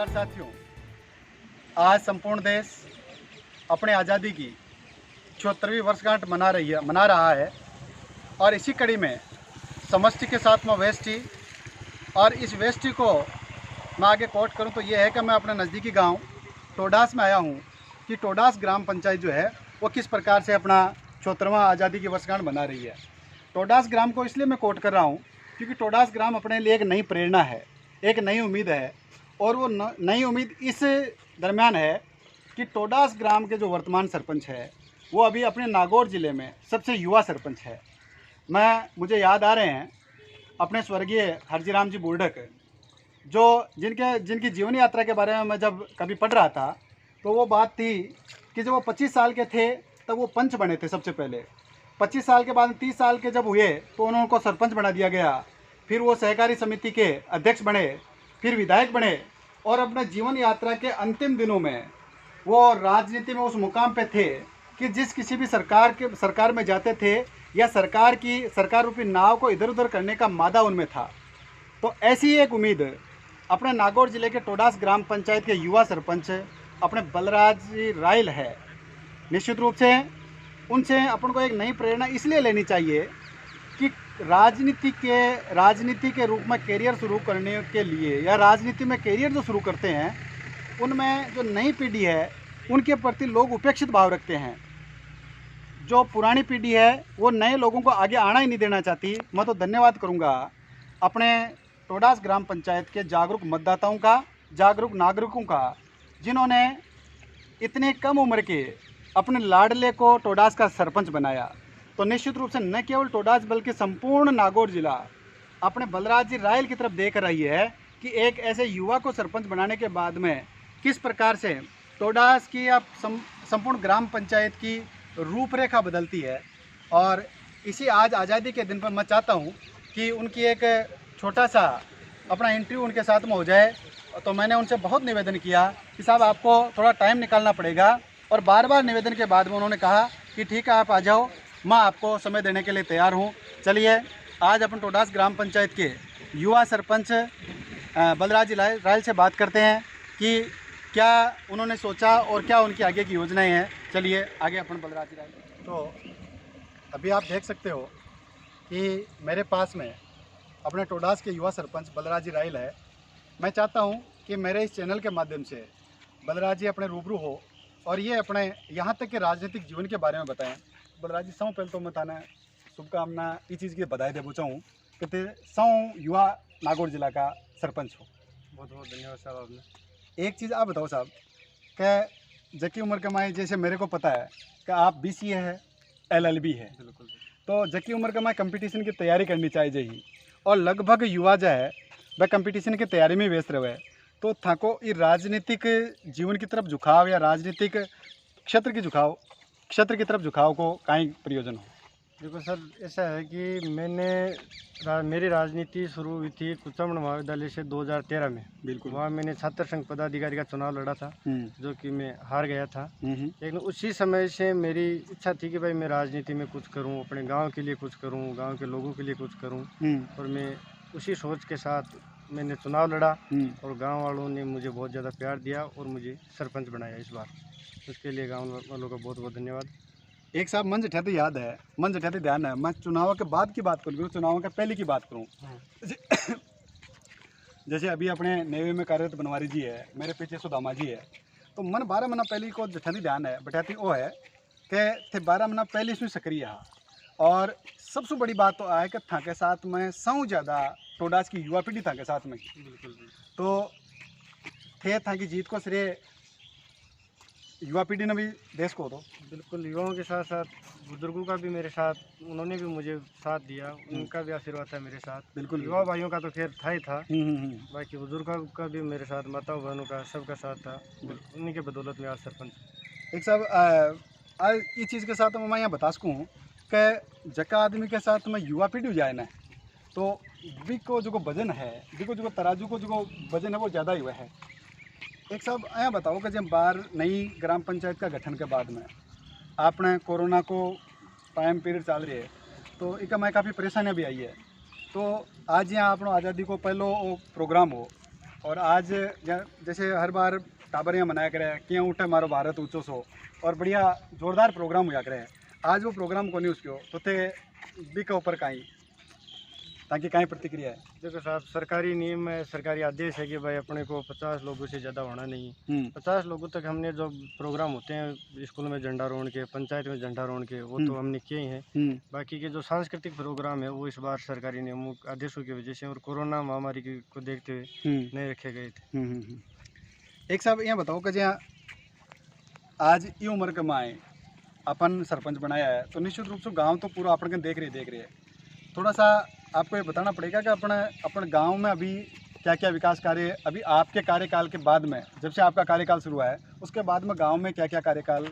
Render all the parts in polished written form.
नमस्कार साथियों। आज संपूर्ण देश अपने आज़ादी की 74वीं वर्षगांठ मना रहा है और इसी कड़ी में समष्टि के साथ में वेष्टि, और इस वेष्टि को मैं आगे कोट करूं तो ये है कि मैं अपने नज़दीकी गांव टोडास में आया हूं कि टोडास ग्राम पंचायत जो है वो किस प्रकार से अपना 74वां आज़ादी की वर्षगांठ मना रही है। टोडास ग्राम को इसलिए मैं कोट कर रहा हूं क्योंकि टोडास ग्राम अपने लिए एक नई प्रेरणा है, एक नई उम्मीद है। और वो नई उम्मीद इस दरमियान है कि टोडास ग्राम के जो वर्तमान सरपंच है वो अभी अपने नागौर ज़िले में सबसे युवा सरपंच है। मुझे याद आ रहे हैं अपने स्वर्गीय हरजीराम जी बुर्डक, जो जिनकी जीवन यात्रा के बारे में मैं जब कभी पढ़ रहा था तो वो बात थी कि जब वो 25 साल के थे तब वो पंच बने थे सबसे पहले। 25 साल के बाद 30 साल के जब हुए तो उनको सरपंच बना दिया गया, फिर वो सहकारी समिति के अध्यक्ष बने, फिर विधायक बने और अपने जीवन यात्रा के अंतिम दिनों में वो राजनीति में उस मुकाम पे थे कि किसी भी सरकार में जाते थे या सरकार रूपी नाव को इधर उधर करने का मादा उनमें था। तो ऐसी ही एक उम्मीद अपने नागौर जिले के टोडास ग्राम पंचायत के युवा सरपंच अपने बलराज जी राइल है। निश्चित रूप से उनसे अपन को एक नई प्रेरणा इसलिए लेनी चाहिए कि राजनीति के रूप में करियर शुरू करने के लिए या राजनीति में करियर जो शुरू करते हैं उनमें जो नई पीढ़ी है उनके प्रति लोग उपेक्षित भाव रखते हैं। जो पुरानी पीढ़ी है वो नए लोगों को आगे आना ही नहीं देना चाहती। मैं तो धन्यवाद करूंगा अपने टोडास ग्राम पंचायत के जागरूक मतदाताओं का, जागरूक नागरिकों का, जिन्होंने इतने कम उम्र के अपने लाडले को टोडास का सरपंच बनाया। तो निश्चित रूप से न केवल टोडास बल्कि संपूर्ण नागौर जिला अपने बलराज जी राइल की तरफ देख रही है कि एक ऐसे युवा को सरपंच बनाने के बाद में किस प्रकार से टोडास की अब संपूर्ण ग्राम पंचायत की रूपरेखा बदलती है। और इसी आज आज़ादी के दिन पर मैं चाहता हूं कि उनकी एक छोटा सा अपना इंटरव्यू उनके साथ में हो जाए। तो मैंने उनसे बहुत निवेदन किया कि साहब आपको थोड़ा टाइम निकालना पड़ेगा, और बार बार निवेदन के बाद में उन्होंने कहा कि ठीक है आप आ जाओ, मैं आपको समय देने के लिए तैयार हूँ। चलिए आज अपन टोडास ग्राम पंचायत के युवा सरपंच बलराज जी राइल से बात करते हैं कि क्या उन्होंने सोचा और क्या उनकी आगे की योजनाएं हैं। चलिए आगे अपन बलराज जी राइल। तो अभी आप देख सकते हो कि मेरे पास में अपने टोडास के युवा सरपंच बलराज जी राइल है। मैं चाहता हूं कि मेरे इस चैनल के माध्यम से बलराज जी अपने रूबरू हो और ये अपने यहाँ तक के राजनीतिक जीवन के बारे में बताएं। बलराज जी सौ पहले तो मैं थाने शुभकामना ये चीज़ की बधाई दे पूछाऊँ कि ते सौ युवा नागौर जिला का सरपंच हो। बहुत बहुत धन्यवाद साहब आपने। एक चीज़ आप बताओ साहब कि जकी उम्र के माए, जैसे मेरे को पता है कि आप BCA है, LLB है, बिल्कुल तो जकी उम्र के माए कंपटीशन की तैयारी करनी चाहिए और लगभग युवा जो है वह कंपटीशन की तैयारी में व्यस्त रहे। तो थाको ये राजनीतिक जीवन की तरफ झुकाव या राजनीतिक क्षेत्र की तरफ झुकाव को काई प्रयोजन हो? देखो सर, ऐसा है कि मेरी राजनीति शुरू हुई थी कुचामण महाविद्यालय से 2013 में। बिल्कुल। वहाँ मैंने छात्र संघ पदाधिकारी का चुनाव लड़ा था, जो कि मैं हार गया था। लेकिन उसी समय से मेरी इच्छा थी कि भाई मैं राजनीति में कुछ करूं, अपने गांव के लिए कुछ करूं, गांव के लोगों के लिए कुछ करूं। और मैं उसी सोच के साथ मैंने चुनाव लड़ा और गाँव वालों ने मुझे बहुत ज़्यादा प्यार दिया और मुझे सरपंच बनाया इस बार। उसके लिए गाँव वालों का बहुत बहुत धन्यवाद। एक साहब मन जठाती याद है, मन जठाती ध्यान है, मैं चुनाव के बाद की बात करूँ, चुनाव के पहले की बात करूँ। जैसे अभी अपने नेवी में कार्यरत बनवारी जी है, मेरे पीछे सुदामा जी है, तो मन 12 महीना पहले को जठाती ध्यान है बैठाती वो है कि थे 12 महीना पहले इसमें सक्रिय है। और सबसे बड़ी बात तो आए कि था के साथ में सौ ज़्यादा टोडास की युवा पीढ़ी था के साथ में। बिल्कुल। तो थे था कि जीत को श्रेय युवा पीढ़ी ने भी देश को दो। बिल्कुल, युवाओं के साथ साथ बुजुर्गों का भी मेरे साथ, उन्होंने भी मुझे साथ दिया, उनका भी आशीर्वाद था मेरे साथ। बिल्कुल। युवा भाइयों का तो खैर था ही था, बाकी बुजुर्गों का भी मेरे साथ, माताओं बहनों का सबका साथ था। उन्हीं के बदौलत में आज सरपंच। एक साहब आज इस चीज़ के साथ मैं यहाँ बता सकूँ कि जका आदमी के साथ में युवा पीढ़ी जाए ना तो को जो वजन है, जो तराजू को जो वजन है वो ज़्यादा ही हुआ है। एक साहब यहाँ बताओ कि जब बार नई ग्राम पंचायत का गठन के बाद में आपने कोरोना को टाइम पीरियड चल रही है तो एक मैं काफ़ी परेशानियाँ भी आई है। तो आज यहाँ अपनो आज़ादी को पहलो प्रोग्राम हो और आज जैसे हर बार टाबर यहाँ मनाया करे कि उठे मारो भारत ऊँचो सो और बढ़िया जोरदार प्रोग्राम हुआ करे। आज वो प्रोग्राम को नहीं उसको तो थे बी के ऊपर कहीं ताकि कहीं प्रतिक्रिया है। देखो साहब, सरकारी नियम है, सरकारी आदेश है कि भाई अपने को 50 लोगों से ज़्यादा होना नहीं। 50 लोगों तक हमने जो प्रोग्राम होते हैं स्कूल में झंडारोहण के, पंचायत में झंडारोहण के, वो तो हमने किए ही हैं। बाकी के जो सांस्कृतिक प्रोग्राम है वो इस बार सरकारी नियमों आदेशों की वजह से और कोरोना महामारी को देखते हुए नहीं रखे गए थे। एक साहब यहाँ बताओ कि जहाँ आज ये उम्र के माए अपन सरपंच बनाया है तो निश्चित रूप से गाँव तो पूरा अपन देख रहे है। थोड़ा सा आपको ये बताना पड़ेगा कि अपने गांव में अभी क्या क्या विकास कार्य अभी आपके कार्यकाल के बाद में, जब से आपका कार्यकाल शुरू हुआ है उसके बाद में गांव में क्या क्या कार्यकाल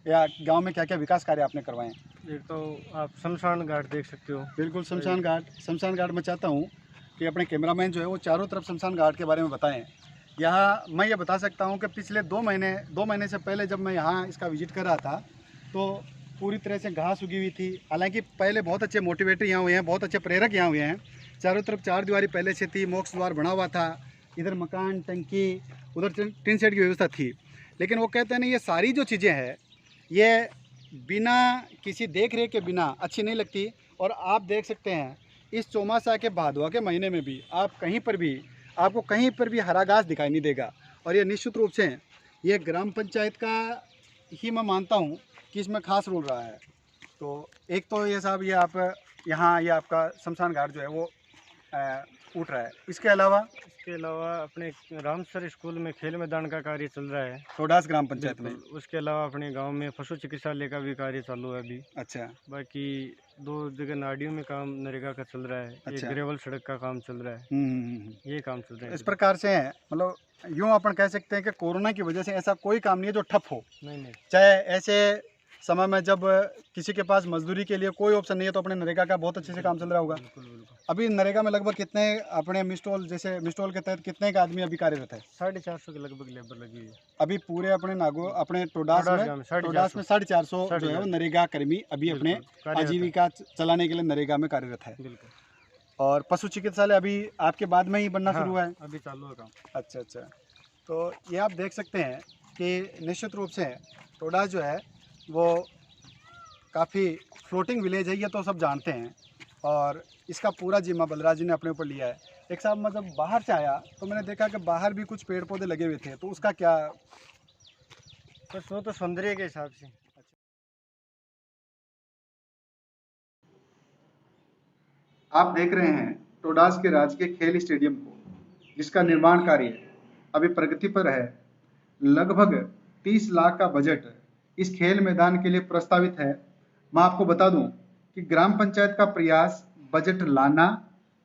या गांव में क्या क्या विकास कार्य आपने करवाए हैं? एक तो आप शमशान घाट देख सकते हो। बिल्कुल, शमशान घाट मैं चाहता हूँ कि अपने कैमरामैन जो है वो चारों तरफ शमशान घाट के बारे में बताएँ। यहाँ मैं ये बता सकता हूँ कि पिछले 2 महीने से पहले जब मैं यहाँ इसका विजिट कर रहा था तो पूरी तरह से घास उगी हुई थी। हालांकि पहले बहुत अच्छे मोटिवेटर यहाँ हुए हैं, बहुत अच्छे प्रेरक यहाँ हुए हैं। चारों तरफ 4 दीवारी पहले से थी, मोक्ष द्वार बना हुआ था, इधर मकान, टंकी, उधर टिन शेड की व्यवस्था थी। लेकिन वो कहते हैं ना, ये सारी जो चीज़ें हैं ये बिना किसी देख रेख के बिना अच्छी नहीं लगती। और आप देख सकते हैं इस चौमासा के भादवा के महीने में भी आपको कहीं पर भी हरा घास दिखाई नहीं देगा। और ये निश्चित रूप से ये ग्राम पंचायत का ही मैं मानता हूँ कि इसमें खास रोल रहा है। तो एक तो ये साहब ये आप यहाँ ये आपका शमशान घाट जो है वो उठ रहा है। इसके अलावा अपने रामसर स्कूल में खेल मैदान का कार्य चल रहा है टोडास ग्राम पंचायत में। उसके अलावा अपने गांव में पशु चिकित्सालय का भी कार्य चालू है अभी। अच्छा। बाकी 2 जगह नाडियों में काम नरेगा का चल रहा है। अच्छा। एक ग्रेवल सड़क का काम चल रहा है। ये काम चल रहा है। इस प्रकार से है, मतलब यूँ अपन कह सकते हैं कि कोरोना की वजह से ऐसा कोई काम नहीं है जो ठप हो। नहीं। चाहे ऐसे समय में जब किसी के पास मजदूरी के लिए कोई ऑप्शन नहीं है तो अपने नरेगा का बहुत अच्छे से काम चल रहा होगा। बिल्कुल। अभी नरेगा में लगभग कितने अपने मिस्टॉल के तहत कितने का आदमी अभी कार्यरत है? 450 के लगभग लेबर लगी हुई है अभी पूरे अपने टोडास में 450 जो है वो नरेगा कर्मी अभी अपने आजीविका चलाने के लिए नरेगा में कार्यरत है। बिल्कुल। और पशु चिकित्सालय अभी आपके बाद में ही बनना शुरू हुआ है? अभी चालू है काम। अच्छा। तो ये आप देख सकते हैं कि निश्चित रूप से टोडास जो है वो काफ़ी फ्लोटिंग विलेज है, ये तो सब जानते हैं। और इसका पूरा जिम्मा बलराज जी ने अपने ऊपर लिया है। एक साहब मैं जब बाहर से आया तो मैंने देखा कि बाहर भी कुछ पेड़ पौधे लगे हुए थे, तो उसका क्या? बस वो तो सौंदर्य के हिसाब से। आप देख रहे हैं टोडास के राजकीय खेल स्टेडियम को, जिसका निर्माण कार्य अभी प्रगति पर है। लगभग 30 लाख का बजट इस खेल मैदान के लिए प्रस्तावित है। मैं आपको बता दूं कि ग्राम पंचायत का प्रयास बजट लाना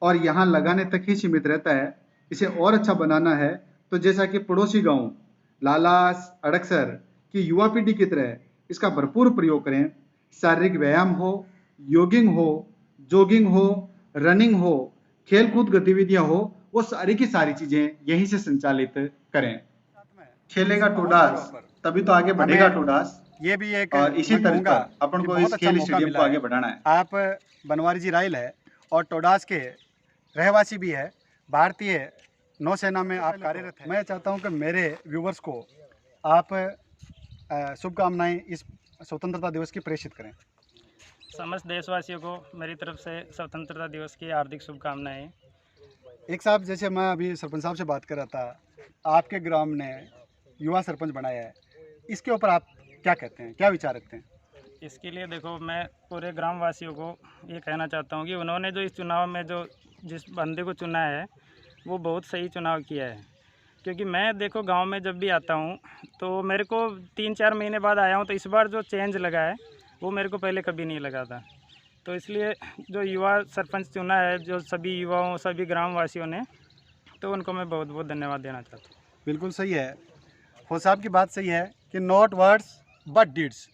और यहाँ लगाने तक ही सीमित रहता है। इसे और अच्छा बनाना है तो जैसा कि पड़ोसी गांव लालास, अड़कसर की युवा पीढ़ी की तरह इसका भरपूर प्रयोग करें। शारीरिक व्यायाम हो, जॉगिंग हो, रनिंग हो, खेलकूद गतिविधियां हो, वो सारी की सारी चीजें यहीं से संचालित करें। खेलेगा टोडास तभी तो आगे बढ़ेगा टोडास। ये भी एक और इसी तरह का अपन को इस खेल स्टेडियम को आगे बढ़ाना है। आप बनवारी जी राइल है और टोडास के रहवासी भी है, भारतीय नौसेना में आप कार्यरत हैं। मैं चाहता हूं कि मेरे व्यूवर्स को आप शुभकामनाएं इस स्वतंत्रता दिवस की प्रेषित करें। समस्त देशवासियों को मेरी तरफ से स्वतंत्रता दिवस की हार्दिक शुभकामनाएं। एक साहब, जैसे मैं अभी सरपंच साहब से बात कर रहा था, आपके ग्राम ने युवा सरपंच बनाया है, इसके ऊपर आप क्या कहते हैं, क्या विचार रखते हैं? इसके लिए देखो, मैं पूरे ग्रामवासियों को ये कहना चाहता हूँ कि उन्होंने जो इस चुनाव में जिस बंदे को चुना है वो बहुत सही चुनाव किया है। क्योंकि मैं देखो गांव में जब भी आता हूँ तो मेरे को 3-4 महीने बाद आया हूँ, तो इस बार जो चेंज लगा है वो मेरे को पहले कभी नहीं लगा था। तो इसलिए जो युवा सरपंच चुना है, जो सभी युवाओं, सभी ग्रामवासियों ने, तो उनको मैं बहुत बहुत धन्यवाद देना चाहता हूँ। बिल्कुल सही है, हो साहब की बात सही है कि नॉट वर्ड्स बट डीड्स।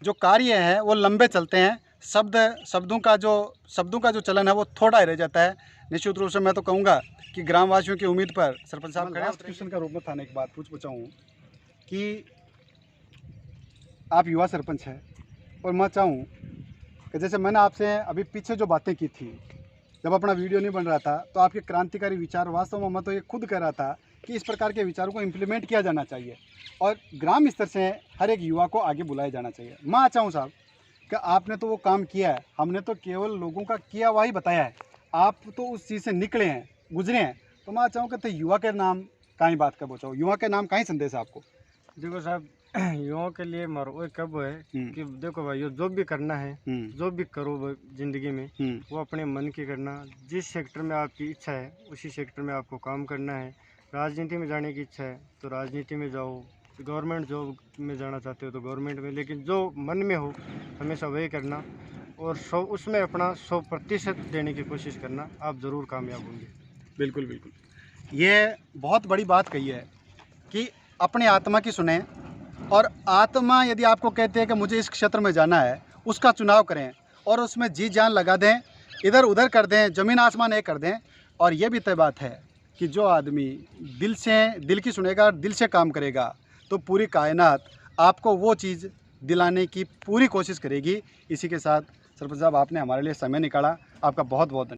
जो कार्य है वो लंबे चलते हैं, शब्दों का जो चलन है वो थोड़ा ही रह जाता है। निश्चित रूप से मैं तो कहूँगा कि ग्रामवासियों की उम्मीद पर सरपंच साहब लास्ट क्वेश्चन का रूप में थाने की बात पूछा हूँ कि आप युवा सरपंच हैं और मैं चाहूँ कि जैसे मैंने आपसे अभी पीछे जो बातें की थी, जब अपना वीडियो नहीं बन रहा था, तो आपके क्रांतिकारी विचार वास्तव में मैं तो ये खुद कह रहा था कि इस प्रकार के विचारों को इम्प्लीमेंट किया जाना चाहिए और ग्राम स्तर से हर एक युवा को आगे बुलाया जाना चाहिए। मैं चाहूँ साहब कि आपने तो वो काम किया है, हमने तो केवल लोगों का किया हुआ ही बताया है, आप तो उस चीज़ से निकले हैं, गुजरे हैं, तो मैं चाहूँ कि तो युवा के नाम कहीं बात का पहुँचाओ, युवा के नाम कहीं संदेश है आपको? देखो साहब, युवाओं के लिए मरो वो कब है कि देखो भाई, जो भी करना है, जो भी करो जिंदगी में, वो अपने मन की करना। जिस सेक्टर में आपकी इच्छा है उसी सेक्टर में आपको काम करना है। राजनीति में जाने की इच्छा है तो राजनीति में जाओ, गवर्नमेंट जॉब में जाना चाहते हो तो गवर्नमेंट में, लेकिन जो मन में हो हमेशा वही करना और उसमें अपना 100% देने की कोशिश करना, आप ज़रूर कामयाब होंगे। बिल्कुल बिल्कुल, ये बहुत बड़ी बात कही है कि अपनी आत्मा की सुने और आत्मा यदि आपको कहते हैं कि मुझे इस क्षेत्र में जाना है, उसका चुनाव करें और उसमें जी जान लगा दें, इधर उधर कर दें, ज़मीन आसमान एक कर दें। और ये भी तय बात है कि जो आदमी दिल की सुनेगा, दिल से काम करेगा, तो पूरी कायनात आपको वो चीज़ दिलाने की पूरी कोशिश करेगी। इसी के साथ सरपंच साहब, आपने हमारे लिए समय निकाला, आपका बहुत बहुत धन्यवाद।